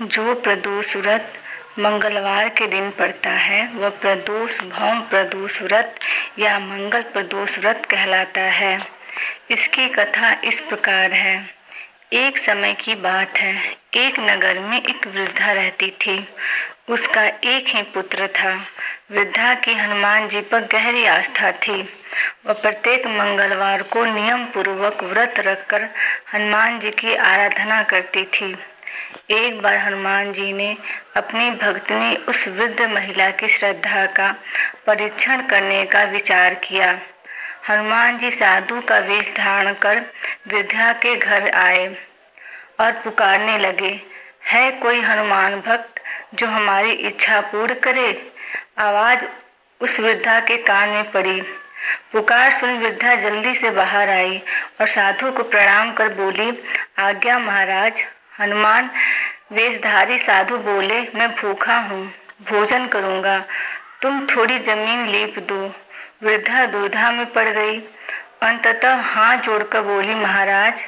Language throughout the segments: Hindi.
जो प्रदोष व्रत मंगलवार के दिन पड़ता है वह प्रदोष भौम प्रदोष व्रत या मंगल प्रदोष व्रत कहलाता है। इसकी कथा इस प्रकार है। एक समय की बात है। एक नगर में एक वृद्धा रहती थी। उसका एक ही पुत्र था। वृद्धा की हनुमान जी पर गहरी आस्था थी। वह प्रत्येक मंगलवार को नियम पूर्वक व्रत रखकर हनुमान जी की आराधना करती थी। एक बार हनुमान जी ने अपनी भक्तनी उस वृद्ध महिला की श्रद्धा का परीक्षण करने का विचार किया। हनुमान जी साधु का वेश धारण कर वृद्धा के घर आए और पुकारने लगे, है कोई हनुमान भक्त जो हमारी इच्छा पूर्ण करे? आवाज उस वृद्धा के कान में पड़ी। पुकार सुन वृद्धा जल्दी से बाहर आई और साधु को प्रणाम कर बोली, आज्ञा महाराज। हनुमान वेशधारी साधु बोले, मैं भूखा हूँ, भोजन करूँगा, तुम थोड़ी जमीन लीप दो। वृद्धा दुविधा में पड़ गई। अंततः हाथ जोड़कर बोली, महाराज,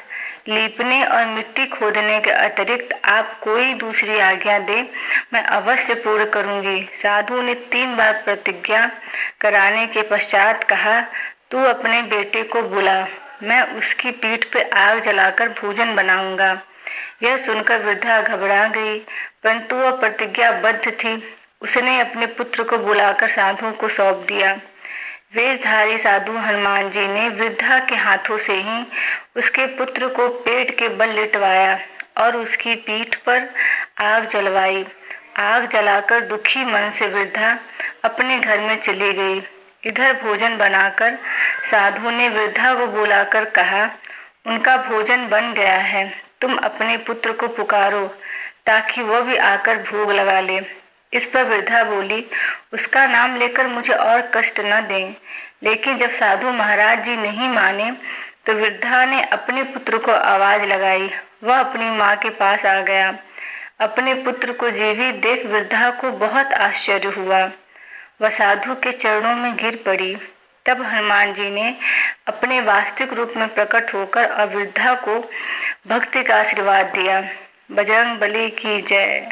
लीपने और मिट्टी खोदने के अतिरिक्त आप कोई दूसरी आज्ञा दे, मैं अवश्य पूर्ण करूँगी। साधु ने 3 बार प्रतिज्ञा कराने के पश्चात कहा, तू अपने बेटे को बुला, मैं उसकी पीठ पे आग जलाकर भोजन बनाऊंगा। यह सुनकर वृद्धा घबरा गई, परंतु वह प्रतिज्ञाबद्ध थी। उसने अपने पुत्र को बुलाकर साधु को सौंप दिया। वेशधारी साधु हनुमान जी ने वृद्धा के हाथों से ही उसके पुत्र को पेट के बल लिटवाया और उसकी पीठ पर आग जलवाई। आग जलाकर दुखी मन से वृद्धा अपने घर में चली गई। इधर भोजन बनाकर साधु ने वृद्धा को बुलाकर कहा, उनका भोजन बन गया है, तुम अपने पुत्र को पुकारो ताकि वह भी आकर भोग लगा ले। इस पर वृद्धा बोली, उसका नाम लेकर मुझे और कष्ट न दें। लेकिन जब साधु महाराज जी नहीं माने तो वृद्धा ने अपने पुत्र को आवाज लगाई। वह अपनी माँ के पास आ गया। अपने पुत्र को जीवित देख वृद्धा को बहुत आश्चर्य हुआ। वह साधु के चरणों में गिर पड़ी। तब हनुमान जी ने अपने वास्तविक रूप में प्रकट होकर वृद्धा को भक्ति का आशीर्वाद दिया। बजरंग बली की जय।